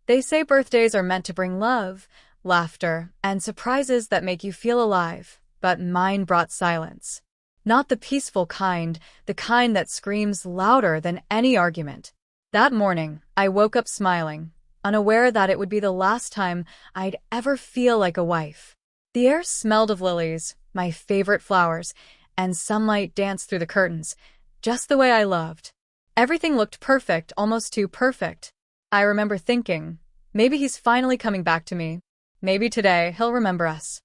They say birthdays are meant to bring love, laughter, and surprises that make you feel alive, but mine brought silence. Not the peaceful kind, the kind that screams louder than any argument. That morning, I woke up smiling, unaware that it would be the last time I'd ever feel like a wife. The air smelled of lilies, my favorite flowers, and sunlight danced through the curtains, just the way I loved. Everything looked perfect, almost too perfect. I remember thinking, maybe he's finally coming back to me. Maybe today he'll remember us.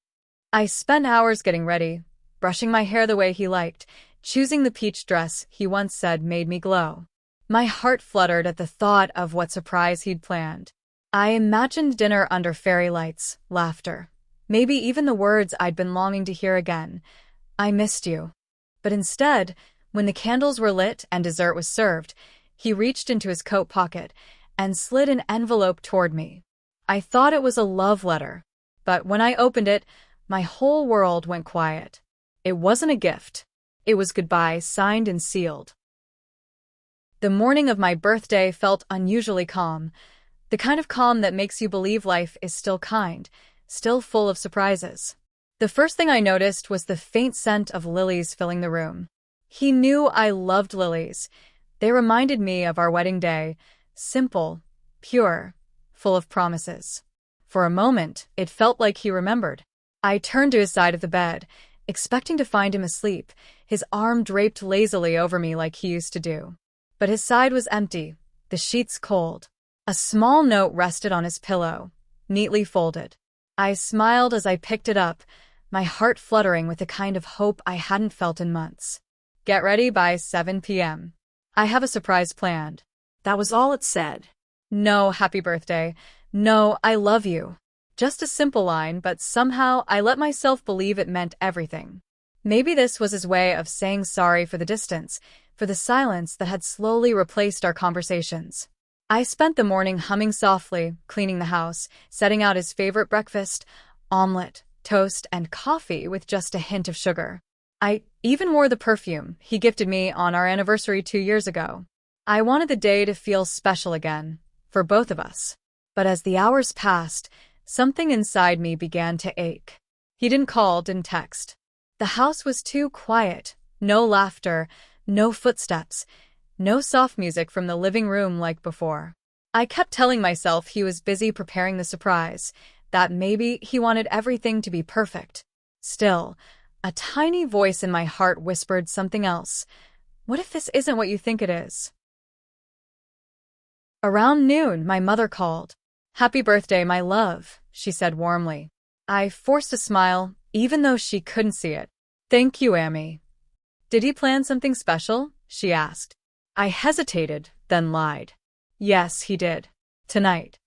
I spent hours getting ready, brushing my hair the way he liked, choosing the peach dress he once said made me glow. My heart fluttered at the thought of what surprise he'd planned. I imagined dinner under fairy lights, laughter, maybe even the words I'd been longing to hear again. I missed you. But instead, when the candles were lit and dessert was served, he reached into his coat pocket and slid an envelope toward me. I thought it was a love letter, but when I opened it, my whole world went quiet. It wasn't a gift. It was goodbye, signed and sealed. The morning of my birthday felt unusually calm, the kind of calm that makes you believe life is still kind, still full of surprises. The first thing I noticed was the faint scent of lilies filling the room. He knew I loved lilies. They reminded me of our wedding day, simple, pure, full of promises. For a moment, it felt like he remembered. I turned to his side of the bed, expecting to find him asleep, his arm draped lazily over me like he used to do. But his side was empty, the sheets cold. A small note rested on his pillow, neatly folded. I smiled as I picked it up, my heart fluttering with the kind of hope I hadn't felt in months. Get ready by 7 p.m. I have a surprise planned. That was all it said. No happy birthday. No, I love you. Just a simple line, but somehow I let myself believe it meant everything. Maybe this was his way of saying sorry for the distance, for the silence that had slowly replaced our conversations. I spent the morning humming softly, cleaning the house, setting out his favorite breakfast, omelet, toast, and coffee with just a hint of sugar. I even wore the perfume he gifted me on our anniversary 2 years ago. I wanted the day to feel special again, for both of us. But as the hours passed, something inside me began to ache. He didn't call, didn't text. The house was too quiet, no laughter, no footsteps, no soft music from the living room like before. I kept telling myself he was busy preparing the surprise, that maybe he wanted everything to be perfect. Still, a tiny voice in my heart whispered something else. What if this isn't what you think it is? Around noon, my mother called. Happy birthday, my love, she said warmly. I forced a smile, even though she couldn't see it. Thank you, Amy. Did he plan something special? She asked. I hesitated, then lied. Yes, he did. Tonight.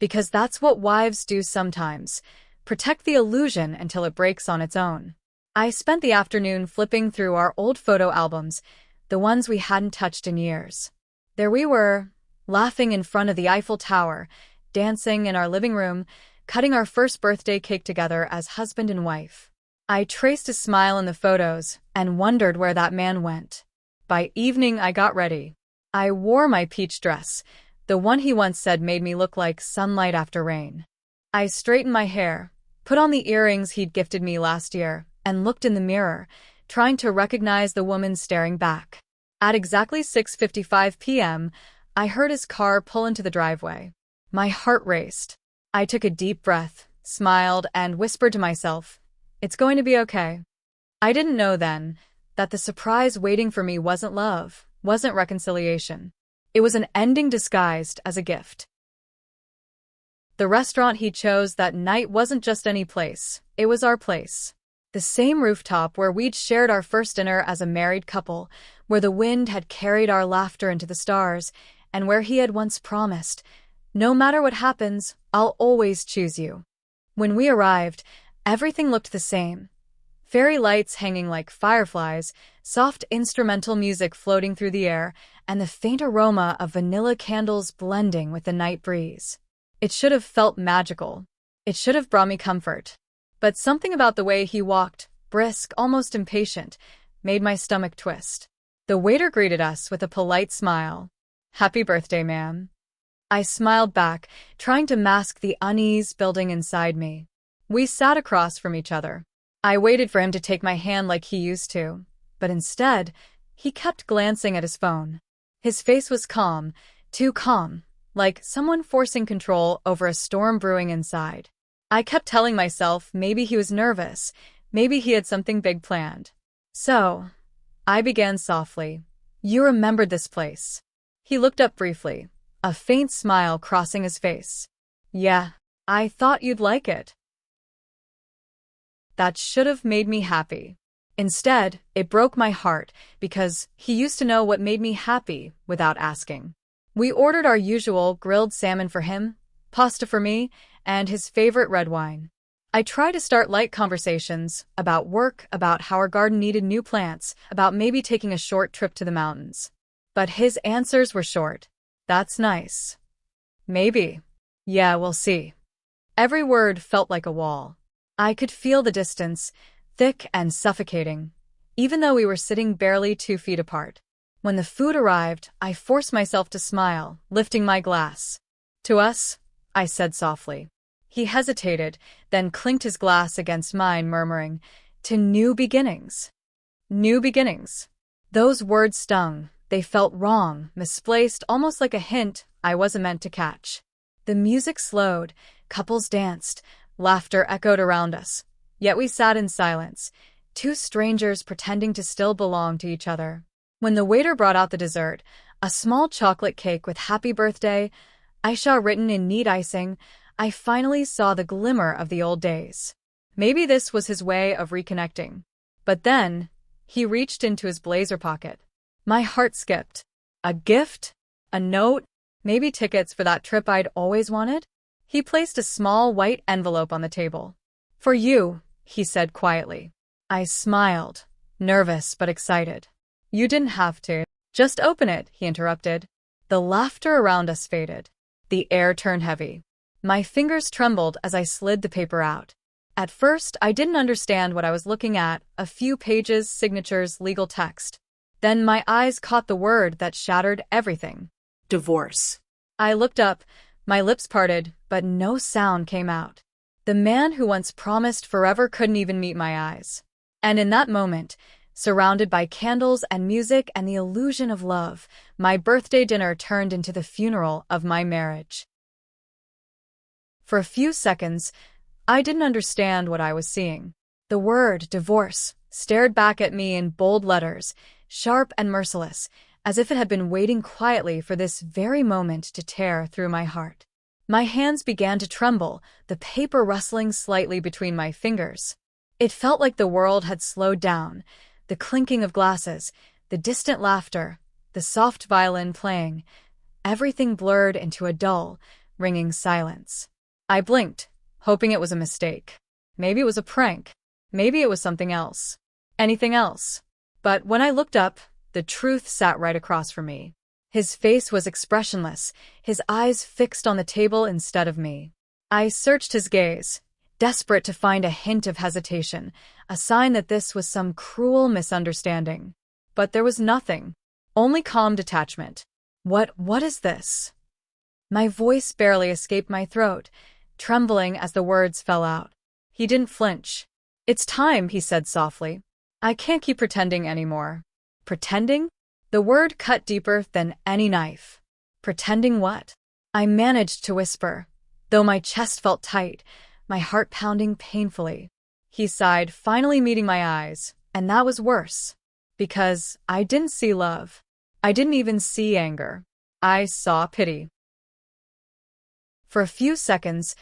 Because that's what wives do sometimes. Protect the illusion until it breaks on its own. I spent the afternoon flipping through our old photo albums, the ones we hadn't touched in years. There we were, laughing in front of the Eiffel Tower, dancing in our living room, cutting our first birthday cake together as husband and wife. I traced a smile in the photos and wondered where that man went. By evening, I got ready. I wore my peach dress, the one he once said made me look like sunlight after rain. I straightened my hair, put on the earrings he'd gifted me last year, and looked in the mirror, trying to recognize the woman staring back. At exactly 6:55 p.m., I heard his car pull into the driveway. My heart raced. I took a deep breath, smiled, and whispered to myself, "It's going to be okay." I didn't know then that the surprise waiting for me wasn't love, wasn't reconciliation. It was an ending disguised as a gift. The restaurant he chose that night wasn't just any place, it was our place. The same rooftop where we'd shared our first dinner as a married couple, where the wind had carried our laughter into the stars, and where he had once promised, "No matter what happens, I'll always choose you." When we arrived, everything looked the same. Fairy lights hanging like fireflies, soft instrumental music floating through the air, and the faint aroma of vanilla candles blending with the night breeze. It should have felt magical. It should have brought me comfort. But something about the way he walked, brisk, almost impatient, made my stomach twist. The waiter greeted us with a polite smile. "Happy birthday, ma'am." I smiled back, trying to mask the unease building inside me. We sat across from each other. I waited for him to take my hand like he used to, but instead, he kept glancing at his phone. His face was calm, too calm, like someone forcing control over a storm brewing inside. I kept telling myself maybe he was nervous, maybe he had something big planned. So, I began softly. You remembered this place. He looked up briefly, a faint smile crossing his face. Yeah, I thought you'd like it. That should have made me happy. Instead, it broke my heart because he used to know what made me happy without asking. We ordered our usual grilled salmon for him, pasta for me, and his favorite red wine. I tried to start light conversations about work, about how our garden needed new plants, about maybe taking a short trip to the mountains. But his answers were short. That's nice. Maybe. Yeah, we'll see. Every word felt like a wall. I could feel the distance, thick and suffocating, even though we were sitting barely 2 feet apart. When the food arrived, I forced myself to smile, lifting my glass. To us, I said softly. He hesitated, then clinked his glass against mine, murmuring, to new beginnings. New beginnings. Those words stung. They felt wrong, misplaced, almost like a hint I wasn't meant to catch. The music slowed, couples danced, laughter echoed around us. Yet we sat in silence, two strangers pretending to still belong to each other. When the waiter brought out the dessert, a small chocolate cake with "Happy Birthday," Aisha written in neat icing, I finally saw the glimmer of the old days. Maybe this was his way of reconnecting. But then, he reached into his blazer pocket. My heart skipped. A gift? A note? Maybe tickets for that trip I'd always wanted? He placed a small white envelope on the table. For you, he said quietly. I smiled, nervous but excited. You didn't have to. Just open it, he interrupted. The laughter around us faded. The air turned heavy. My fingers trembled as I slid the paper out. At first, I didn't understand what I was looking at, a few pages, signatures, legal text. Then my eyes caught the word that shattered everything. Divorce. I looked up, my lips parted, but no sound came out. The man who once promised forever couldn't even meet my eyes. And in that moment, surrounded by candles and music and the illusion of love, my birthday dinner turned into the funeral of my marriage. For a few seconds, I didn't understand what I was seeing. The word divorce stared back at me in bold letters, sharp and merciless, as if it had been waiting quietly for this very moment to tear through my heart. My hands began to tremble, the paper rustling slightly between my fingers. It felt like the world had slowed down, the clinking of glasses, the distant laughter, the soft violin playing, everything blurred into a dull, ringing silence. I blinked, hoping it was a mistake. Maybe it was a prank. Maybe it was something else. Anything else. But when I looked up, the truth sat right across from me. His face was expressionless, his eyes fixed on the table instead of me. I searched his gaze, desperate to find a hint of hesitation, a sign that this was some cruel misunderstanding. But there was nothing, only calm detachment. What is this? My voice barely escaped my throat, trembling as the words fell out. He didn't flinch. It's time, he said softly. I can't keep pretending anymore. Pretending? The word cut deeper than any knife. Pretending what? I managed to whisper, though my chest felt tight, my heart pounding painfully. He sighed, finally meeting my eyes, and that was worse. Because I didn't see love. I didn't even see anger. I saw pity. For a few seconds,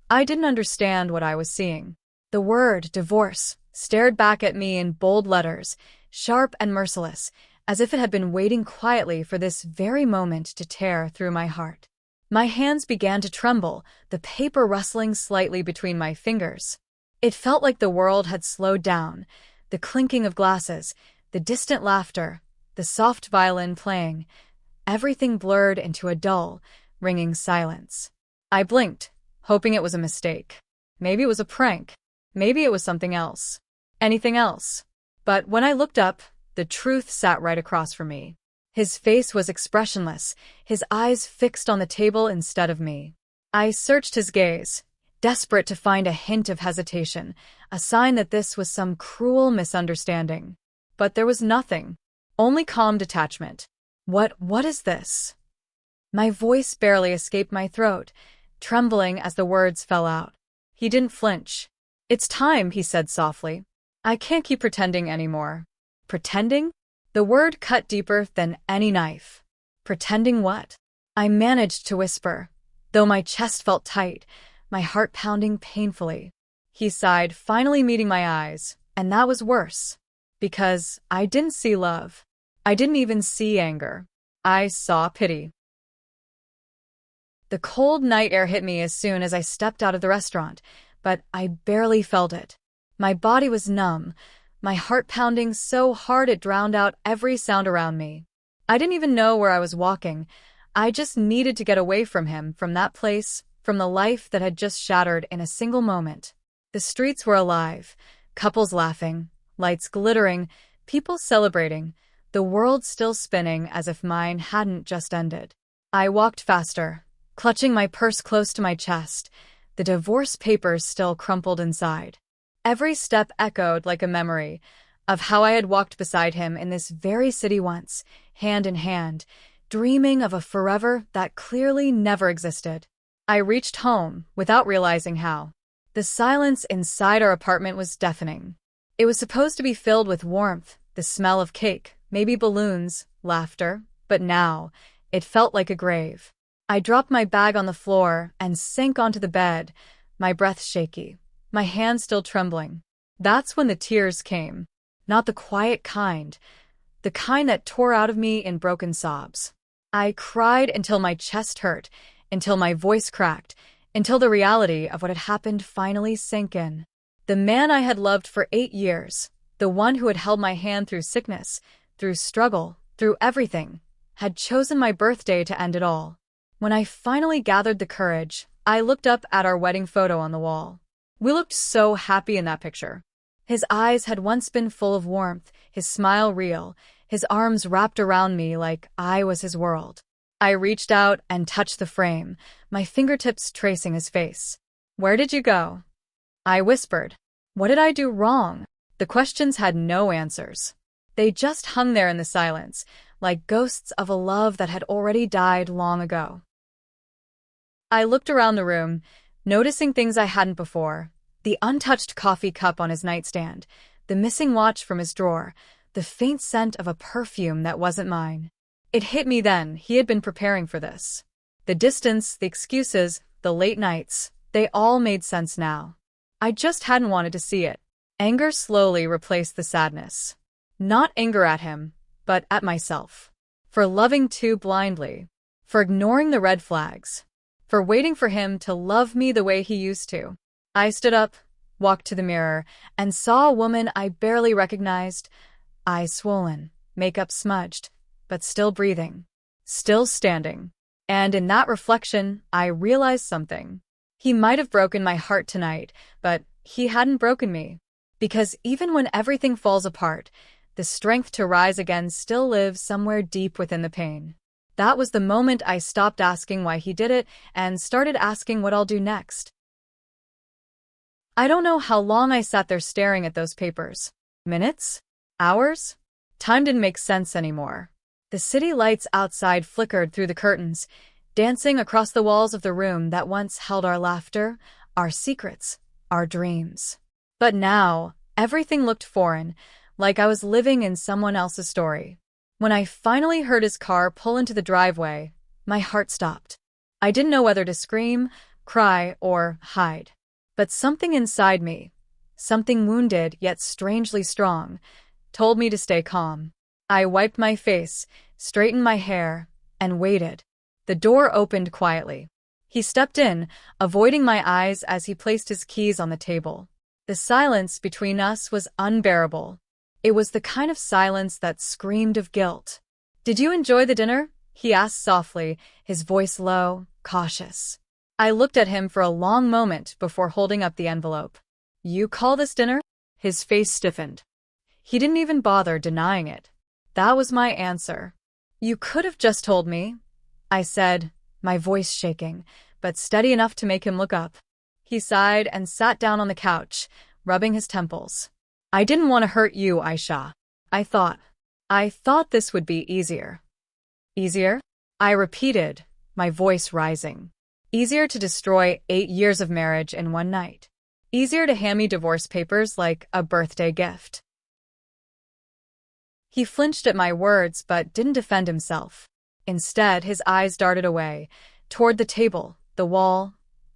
I didn't understand what I was seeing. The word divorce stared back at me in bold letters, sharp and merciless, as if it had been waiting quietly for this very moment to tear through my heart. My hands began to tremble, the paper rustling slightly between my fingers. It felt like the world had slowed down, the clinking of glasses, the distant laughter, the soft violin playing, everything blurred into a dull, ringing silence. I blinked, hoping it was a mistake. Maybe it was a prank. Maybe it was something else. Anything else. But when I looked up, the truth sat right across from me. His face was expressionless, his eyes fixed on the table instead of me. I searched his gaze, desperate to find a hint of hesitation, a sign that this was some cruel misunderstanding. But there was nothing, only calm detachment. What is this? My voice barely escaped my throat, trembling as the words fell out. He didn't flinch. "It's time," he said softly. "I can't keep pretending anymore." Pretending? The word cut deeper than any knife. Pretending what? I managed to whisper, though my chest felt tight, my heart pounding painfully. He sighed, finally meeting my eyes, and that was worse. Because I didn't see love. I didn't even see anger. I saw pity. The cold night air hit me as soon as I stepped out of the restaurant, but I barely felt it. My body was numb, my heart pounding so hard it drowned out every sound around me. I didn't even know where I was walking. I just needed to get away from him, from that place, from the life that had just shattered in a single moment. The streets were alive, couples laughing, lights glittering, people celebrating, the world still spinning as if mine hadn't just ended. I walked faster, clutching my purse close to my chest, the divorce papers still crumpled inside. Every step echoed like a memory of how I had walked beside him in this very city once, hand in hand, dreaming of a forever that clearly never existed. I reached home without realizing how. The silence inside our apartment was deafening. It was supposed to be filled with warmth, the smell of cake, maybe balloons, laughter, but now it felt like a grave. I dropped my bag on the floor and sank onto the bed, my breath shaky, my hands still trembling. That's when the tears came. Not the quiet kind, the kind that tore out of me in broken sobs. I cried until my chest hurt, until my voice cracked, until the reality of what had happened finally sank in. The man I had loved for 8 years, the one who had held my hand through sickness, through struggle, through everything, had chosen my birthday to end it all. When I finally gathered the courage, I looked up at our wedding photo on the wall. We looked so happy in that picture. His eyes had once been full of warmth, his smile real, his arms wrapped around me like I was his world. I reached out and touched the frame, my fingertips tracing his face. "Where did you go?" I whispered. What did I do wrong? The questions had no answers. They just hung there in the silence, like ghosts of a love that had already died long ago. I looked around the room, noticing things I hadn't before. The untouched coffee cup on his nightstand, the missing watch from his drawer, the faint scent of a perfume that wasn't mine. It hit me then, he had been preparing for this. The distance, the excuses, the late nights, they all made sense now. I just hadn't wanted to see it. Anger slowly replaced the sadness. Not anger at him, but at myself. For loving too blindly. For ignoring the red flags. For waiting for him to love me the way he used to. I stood up, walked to the mirror, and saw a woman I barely recognized, eyes swollen, makeup smudged, but still breathing, still standing. And in that reflection, I realized something. He might have broken my heart tonight, but he hadn't broken me. Because even when everything falls apart, the strength to rise again still lives somewhere deep within the pain. That was the moment I stopped asking why he did it and started asking what I'll do next. I don't know how long I sat there staring at those papers. Minutes? Hours? Time didn't make sense anymore. The city lights outside flickered through the curtains, dancing across the walls of the room that once held our laughter, our secrets, our dreams. But now, everything looked foreign, like I was living in someone else's story. When I finally heard his car pull into the driveway, my heart stopped. I didn't know whether to scream, cry, or hide. But something inside me, something wounded yet strangely strong, told me to stay calm. I wiped my face, straightened my hair, and waited. The door opened quietly. He stepped in, avoiding my eyes as he placed his keys on the table. The silence between us was unbearable. It was the kind of silence that screamed of guilt. "Did you enjoy the dinner?" he asked softly, his voice low, cautious. I looked at him for a long moment before holding up the envelope. "You call this dinner?" His face stiffened. He didn't even bother denying it. That was my answer. You could have just told me, I said, my voice shaking, but steady enough to make him look up. He sighed and sat down on the couch, rubbing his temples. I didn't want to hurt you, Aisha. I thought this would be easier. Easier? I repeated, my voice rising. Easier to destroy 8 years of marriage in one night. Easier to hand me divorce papers like a birthday gift. He flinched at my words but didn't defend himself. Instead, his eyes darted away, toward the table, the wall,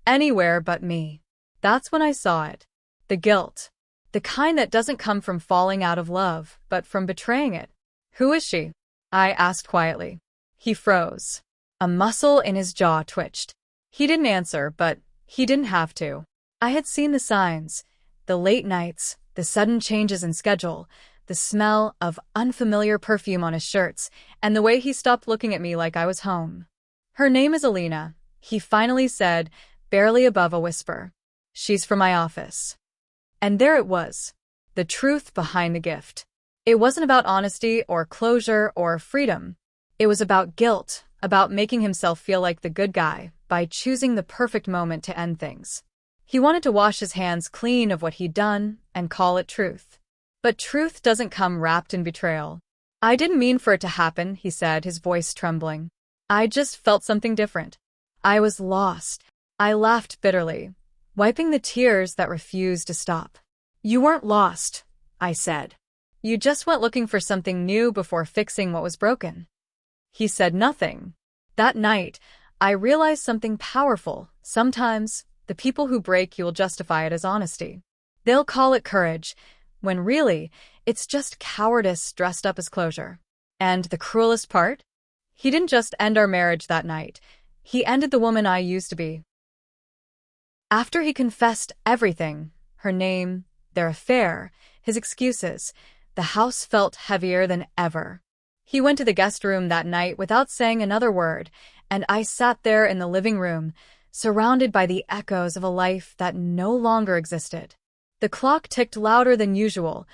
anywhere but me. That's when I saw it. The guilt. The kind that doesn't come from falling out of love, but from betraying it. Who is she? I asked quietly. He froze. A muscle in his jaw twitched. He didn't answer, but he didn't have to. I had seen the signs. The late nights, the sudden changes in schedule, the smell of unfamiliar perfume on his shirts, and the way he stopped looking at me like I was home. Her name is Alina, he finally said, barely above a whisper. She's from my office. And there it was. The truth behind the gift. It wasn't about honesty or closure or freedom. It was about guilt, about making himself feel like the good guy by choosing the perfect moment to end things. He wanted to wash his hands clean of what he'd done and call it truth. But truth doesn't come wrapped in betrayal. I didn't mean for it to happen, he said, his voice trembling. I just felt something different. I was lost. I laughed bitterly, wiping the tears that refused to stop. You weren't lost, I said. You just went looking for something new before fixing what was broken. He said nothing. That night, I realized something powerful. Sometimes, the people who break you will justify it as honesty. They'll call it courage, when really, it's just cowardice dressed up as closure. And the cruelest part? He didn't just end our marriage that night. He ended the woman I used to be. After he confessed everything, her name, their affair, his excuses, the house felt heavier than ever. He went to the guest room that night without saying another word, and I sat there in the living room, surrounded by the echoes of a life that no longer existed. The clock ticked louder than usual,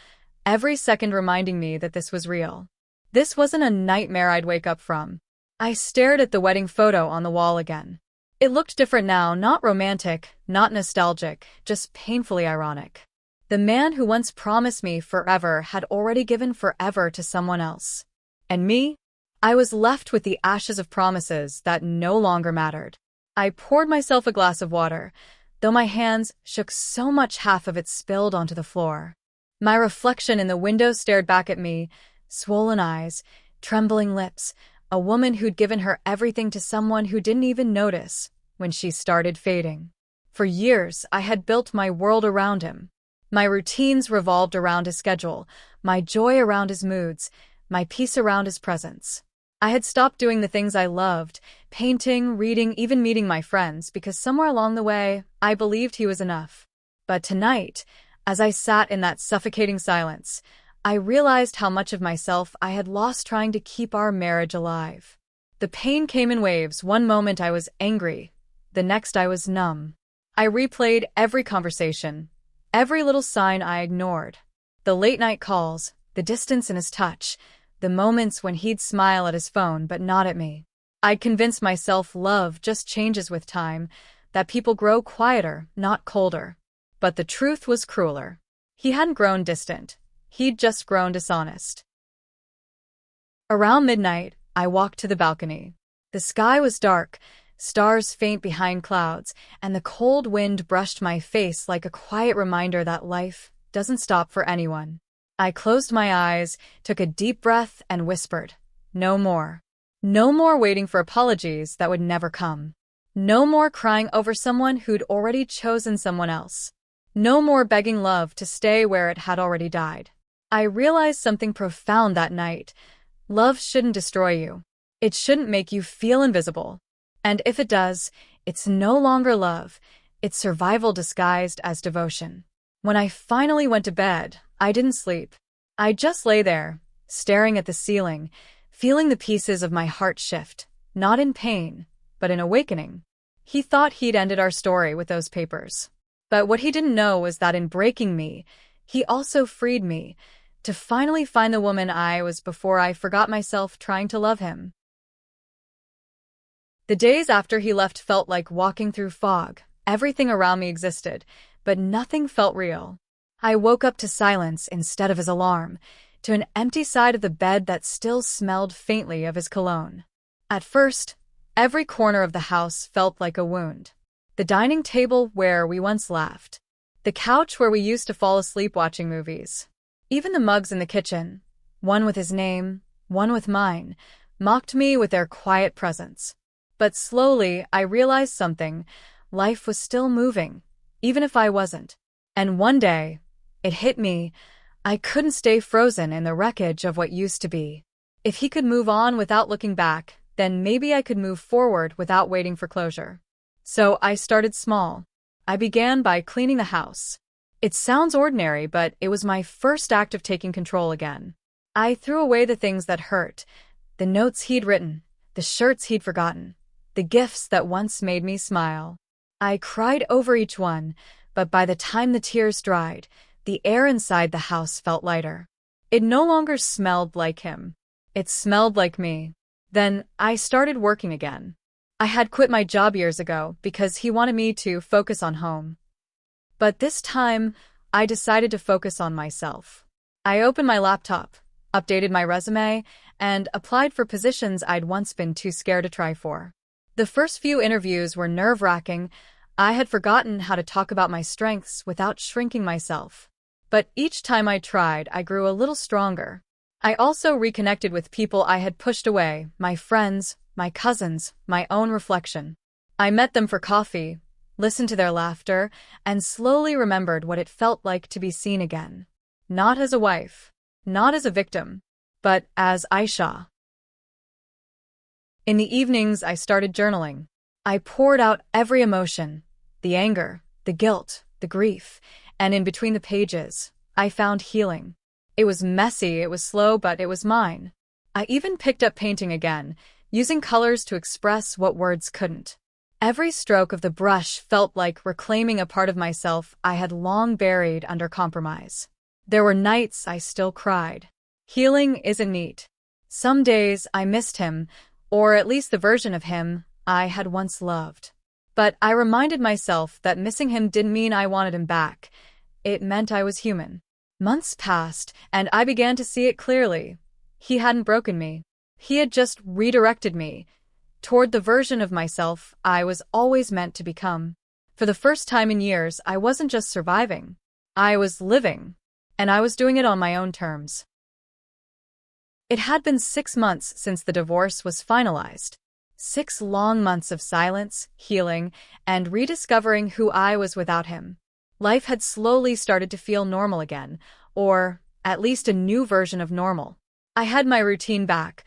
every second reminding me that this was real. This wasn't a nightmare I'd wake up from. I stared at the wedding photo on the wall again. It looked different now, not romantic, not nostalgic, just painfully ironic. The man who once promised me forever had already given forever to someone else. And me? I was left with the ashes of promises that no longer mattered. I poured myself a glass of water, though my hands shook so much half of it spilled onto the floor. My reflection in the window stared back at me, swollen eyes, trembling lips, a woman who'd given her everything to someone who didn't even notice when she started fading. For years, I had built my world around him. My routines revolved around his schedule, my joy around his moods, my peace around his presence. I had stopped doing the things I loved, painting, reading, even meeting my friends, because somewhere along the way, I believed he was enough. But tonight, as I sat in that suffocating silence, I realized how much of myself I had lost trying to keep our marriage alive. The pain came in waves. One moment I was angry, the next I was numb. I replayed every conversation, every little sign I ignored. The late-night calls, the distance in his touch, the moments when he'd smile at his phone but not at me. I'd convinced myself love just changes with time, that people grow quieter, not colder. But the truth was crueler. He hadn't grown distant. He'd just grown dishonest. Around midnight, I walked to the balcony. The sky was dark, stars faint behind clouds, and the cold wind brushed my face like a quiet reminder that life doesn't stop for anyone. I closed my eyes, took a deep breath, and whispered, "No more. No more waiting for apologies that would never come. No more crying over someone who'd already chosen someone else. No more begging love to stay where it had already died." I realized something profound that night. Love shouldn't destroy you. It shouldn't make you feel invisible. And if it does, it's no longer love. It's survival disguised as devotion. When I finally went to bed, I didn't sleep. I just lay there, staring at the ceiling, feeling the pieces of my heart shift, not in pain, but in awakening. He thought he'd ended our story with those papers. But what he didn't know was that in breaking me, he also freed me, to finally find the woman I was before I forgot myself trying to love him. The days after he left felt like walking through fog. Everything around me existed, but nothing felt real. I woke up to silence instead of his alarm, to an empty side of the bed that still smelled faintly of his cologne. At first, every corner of the house felt like a wound. The dining table where we once laughed. The couch where we used to fall asleep watching movies. Even the mugs in the kitchen, one with his name, one with mine, mocked me with their quiet presence. But slowly, I realized something. Life was still moving, even if I wasn't. And one day, it hit me. I couldn't stay frozen in the wreckage of what used to be. If he could move on without looking back, then maybe I could move forward without waiting for closure. So I started small. I began by cleaning the house. It sounds ordinary, but it was my first act of taking control again. I threw away the things that hurt, the notes he'd written, the shirts he'd forgotten, the gifts that once made me smile. I cried over each one, but by the time the tears dried, the air inside the house felt lighter. It no longer smelled like him. It smelled like me. Then I started working again. I had quit my job years ago because he wanted me to focus on home. But this time, I decided to focus on myself. I opened my laptop, updated my resume, and applied for positions I'd once been too scared to try for. The first few interviews were nerve-wracking. I had forgotten how to talk about my strengths without shrinking myself. But each time I tried, I grew a little stronger. I also reconnected with people I had pushed away, my friends, my cousins, my own reflection. I met them for coffee, listened to their laughter, and slowly remembered what it felt like to be seen again. Not as a wife, not as a victim, but as Aisha. In the evenings, I started journaling. I poured out every emotion, the anger, the guilt, the grief, and in between the pages, I found healing. It was messy, it was slow, but it was mine. I even picked up painting again, using colors to express what words couldn't. Every stroke of the brush felt like reclaiming a part of myself I had long buried under compromise. There were nights I still cried. Healing isn't neat. Some days I missed him, or at least the version of him I had once loved. But I reminded myself that missing him didn't mean I wanted him back. It meant I was human. Months passed, and I began to see it clearly. He hadn't broken me. He had just redirected me toward the version of myself I was always meant to become. For the first time in years, I wasn't just surviving. I was living, and I was doing it on my own terms. It had been 6 months since the divorce was finalized. 6 long months of silence, healing, and rediscovering who I was without him. Life had slowly started to feel normal again, or at least a new version of normal. I had my routine back.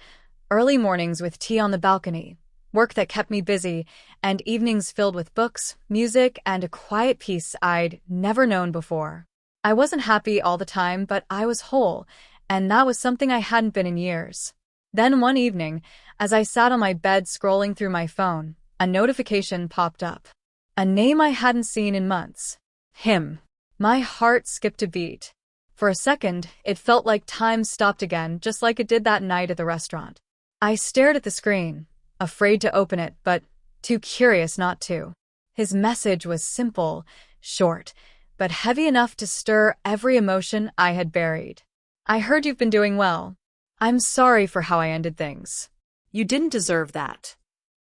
Early mornings with tea on the balcony, work that kept me busy, and evenings filled with books, music, and a quiet peace I'd never known before. I wasn't happy all the time, but I was whole, and that was something I hadn't been in years. Then one evening, as I sat on my bed scrolling through my phone, a notification popped up. A name I hadn't seen in months. Him. My heart skipped a beat. For a second, it felt like time stopped again, just like it did that night at the restaurant. I stared at the screen, afraid to open it, but too curious not to. His message was simple, short, but heavy enough to stir every emotion I had buried. I heard you've been doing well. I'm sorry for how I ended things. You didn't deserve that.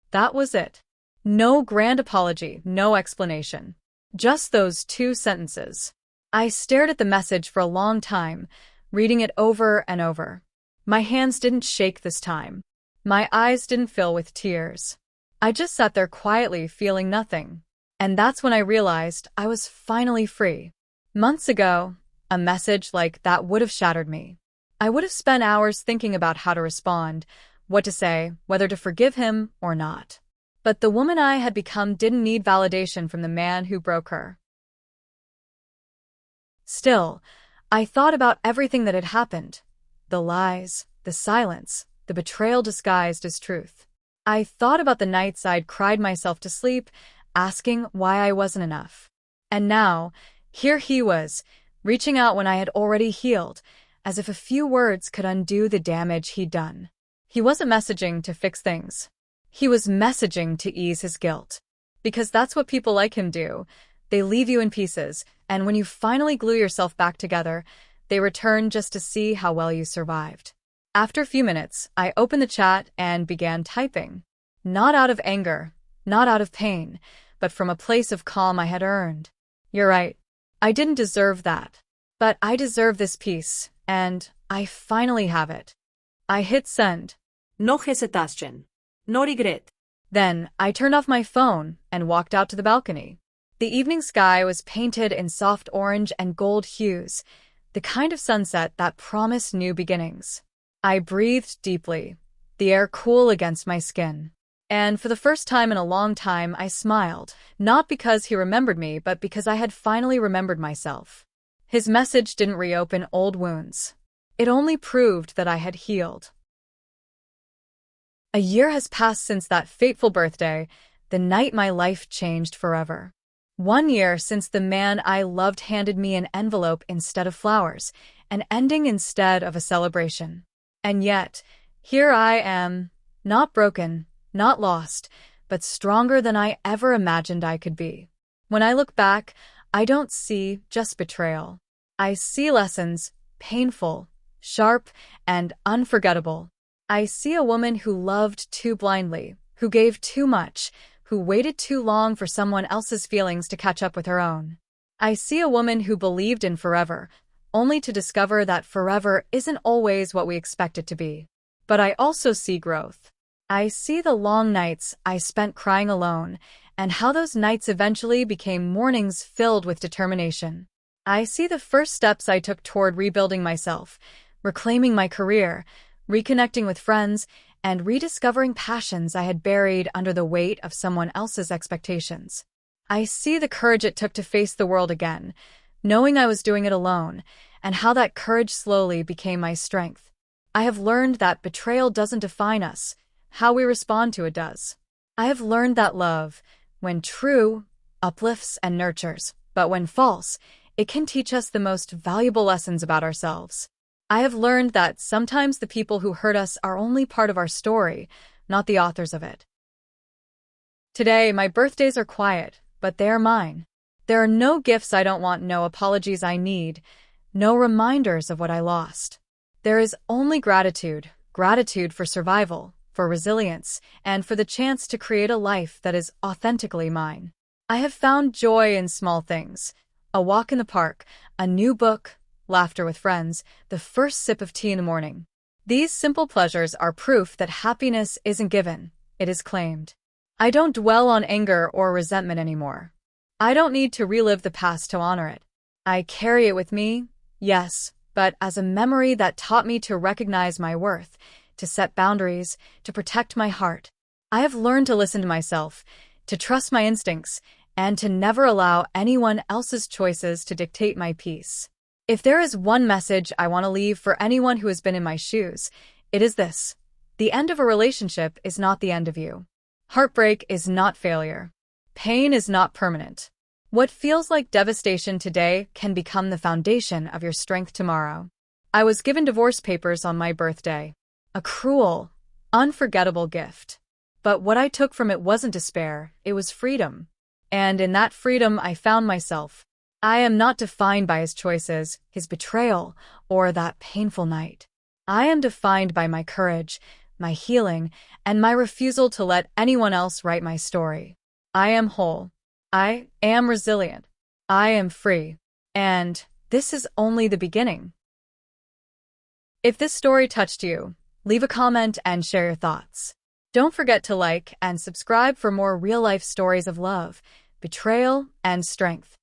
That was it. No grand apology, no explanation. Just those 2 sentences. I stared at the message for a long time, reading it over and over. My hands didn't shake this time. My eyes didn't fill with tears. I just sat there quietly, feeling nothing. And that's when I realized I was finally free. Months ago, a message like that would have shattered me. I would have spent hours thinking about how to respond, what to say, whether to forgive him or not. But the woman I had become didn't need validation from the man who broke her. Still, I thought about everything that had happened. The lies, the silence, the betrayal disguised as truth. I thought about the nights I'd cried myself to sleep, asking why I wasn't enough. And now, here he was, reaching out when I had already healed, as if a few words could undo the damage he'd done. He wasn't messaging to fix things. He was messaging to ease his guilt. Because that's what people like him do. They leave you in pieces, and when you finally glue yourself back together, they return just to see how well you survived. After a few minutes, I opened the chat and began typing. Not out of anger, not out of pain, but from a place of calm I had earned. You're right. I didn't deserve that. But I deserve this peace, and I finally have it. I hit send. No hesitation. No regret. Then I turned off my phone and walked out to the balcony. The evening sky was painted in soft orange and gold hues, the kind of sunset that promised new beginnings. I breathed deeply, the air cool against my skin. And for the first time in a long time, I smiled, not because he remembered me, but because I had finally remembered myself. His message didn't reopen old wounds. It only proved that I had healed. A year has passed since that fateful birthday, the night my life changed forever. 1 year since the man I loved handed me an envelope instead of flowers, an ending instead of a celebration. And yet, here I am, not broken, not lost, but stronger than I ever imagined I could be. When I look back, I don't see just betrayal. I see lessons, painful, sharp, and unforgettable. I see a woman who loved too blindly, who gave too much, who waited too long for someone else's feelings to catch up with her own. I see a woman who believed in forever, only to discover that forever isn't always what we expect it to be. But I also see growth. I see the long nights I spent crying alone, and how those nights eventually became mornings filled with determination. I see the first steps I took toward rebuilding myself, reclaiming my career, reconnecting with friends, and rediscovering passions I had buried under the weight of someone else's expectations. I see the courage it took to face the world again, knowing I was doing it alone, and how that courage slowly became my strength. I have learned that betrayal doesn't define us, how we respond to it does. I have learned that love, when true, uplifts and nurtures, but when false, it can teach us the most valuable lessons about ourselves. I have learned that sometimes the people who hurt us are only part of our story, not the authors of it. Today, my birthdays are quiet, but they are mine. There are no gifts I don't want, no apologies I need, no reminders of what I lost. There is only gratitude, gratitude for survival, for resilience, and for the chance to create a life that is authentically mine. I have found joy in small things: a walk in the park, a new book, laughter with friends, the first sip of tea in the morning. These simple pleasures are proof that happiness isn't given, it is claimed. I don't dwell on anger or resentment anymore. I don't need to relive the past to honor it. I carry it with me, yes, but as a memory that taught me to recognize my worth, to set boundaries, to protect my heart. I have learned to listen to myself, to trust my instincts, and to never allow anyone else's choices to dictate my peace. If there is one message I want to leave for anyone who has been in my shoes, it is this: the end of a relationship is not the end of you. Heartbreak is not failure. Pain is not permanent. What feels like devastation today can become the foundation of your strength tomorrow. I was given divorce papers on my birthday. A cruel, unforgettable gift. But what I took from it wasn't despair, it was freedom. And in that freedom I found myself. I am not defined by his choices, his betrayal, or that painful night. I am defined by my courage, my healing, and my refusal to let anyone else write my story. I am whole. I am resilient. I am free. And this is only the beginning. If this story touched you, leave a comment and share your thoughts. Don't forget to like and subscribe for more real-life stories of love, betrayal, and strength.